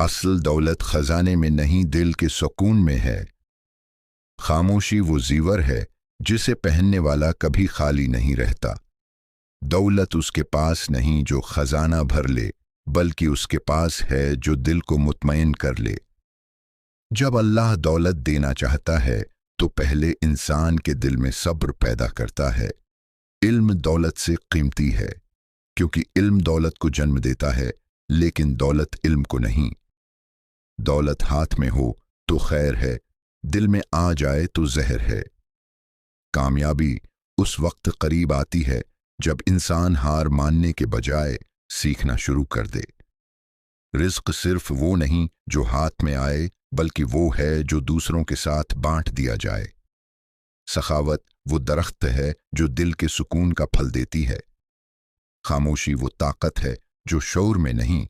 اصل دولت خزانے میں نہیں دل کے سکون میں ہے۔ خاموشی وہ زیور ہے جسے پہننے والا کبھی خالی نہیں رہتا۔ دولت اس کے پاس نہیں جو خزانہ بھر لے، بلکہ اس کے پاس ہے جو دل کو مطمئن کر لے۔ جب اللہ دولت دینا چاہتا ہے تو پہلے انسان کے دل میں صبر پیدا کرتا ہے۔ علم دولت سے قیمتی ہے، کیونکہ علم دولت کو جنم دیتا ہے، لیکن دولت علم کو نہیں۔ دولت ہاتھ میں ہو تو خیر ہے، دل میں آ جائے تو زہر ہے۔ کامیابی اس وقت قریب آتی ہے جب انسان ہار ماننے کے بجائے سیکھنا شروع کر دے۔ رزق صرف وہ نہیں جو ہاتھ میں آئے، بلکہ وہ ہے جو دوسروں کے ساتھ بانٹ دیا جائے۔ سخاوت وہ درخت ہے جو دل کے سکون کا پھل دیتی ہے۔ خاموشی وہ طاقت ہے جو شعور میں نہیں۔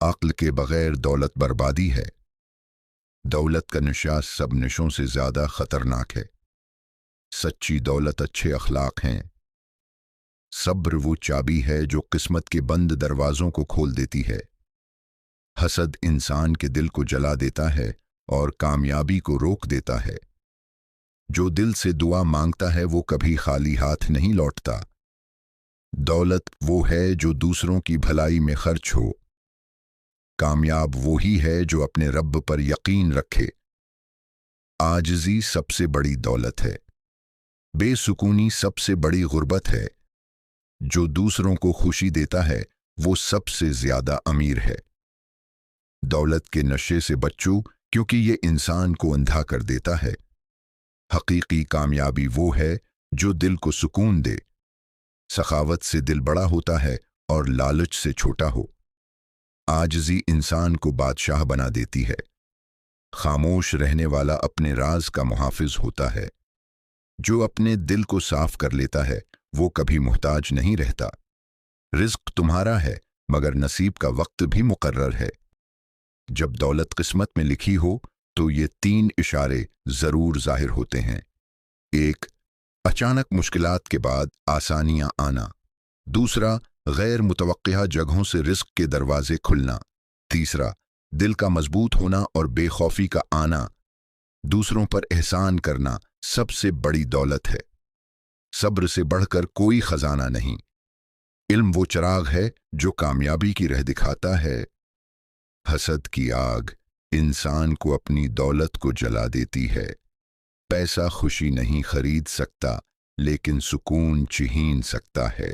عقل کے بغیر دولت بربادی ہے۔ دولت کا نشہ سب نشوں سے زیادہ خطرناک ہے۔ سچی دولت اچھے اخلاق ہیں۔ صبر وہ چابی ہے جو قسمت کے بند دروازوں کو کھول دیتی ہے۔ حسد انسان کے دل کو جلا دیتا ہے اور کامیابی کو روک دیتا ہے۔ جو دل سے دعا مانگتا ہے وہ کبھی خالی ہاتھ نہیں لوٹتا۔ دولت وہ ہے جو دوسروں کی بھلائی میں خرچ ہو۔ کامیاب وہی ہے جو اپنے رب پر یقین رکھے۔ عاجزی سب سے بڑی دولت ہے۔ بے سکونی سب سے بڑی غربت ہے۔ جو دوسروں کو خوشی دیتا ہے وہ سب سے زیادہ امیر ہے۔ دولت کے نشے سے بچو، کیونکہ یہ انسان کو اندھا کر دیتا ہے۔ حقیقی کامیابی وہ ہے جو دل کو سکون دے۔ سخاوت سے دل بڑا ہوتا ہے اور لالچ سے چھوٹا ہو۔ عاجزی انسان کو بادشاہ بنا دیتی ہے۔ خاموش رہنے والا اپنے راز کا محافظ ہوتا ہے۔ جو اپنے دل کو صاف کر لیتا ہے وہ کبھی محتاج نہیں رہتا۔ رزق تمہارا ہے، مگر نصیب کا وقت بھی مقرر ہے۔ جب دولت قسمت میں لکھی ہو تو یہ 3 اشارے ضرور ظاہر ہوتے ہیں۔ 1، اچانک مشکلات کے بعد آسانیاں آنا۔ 2، غیر متوقع جگہوں سے رزق کے دروازے کھلنا۔ 3، دل کا مضبوط ہونا اور بے خوفی کا آنا۔ دوسروں پر احسان کرنا سب سے بڑی دولت ہے۔ صبر سے بڑھ کر کوئی خزانہ نہیں۔ علم وہ چراغ ہے جو کامیابی کی راہ دکھاتا ہے۔ حسد کی آگ انسان کو اپنی دولت کو جلا دیتی ہے۔ پیسہ خوشی نہیں خرید سکتا، لیکن سکون چھین سکتا ہے۔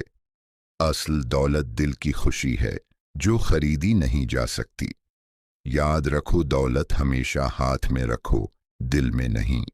اصل دولت دل کی خوشی ہے جو خریدی نہیں جا سکتی۔ یاد رکھو، دولت ہمیشہ ہاتھ میں رکھو، دل میں نہیں۔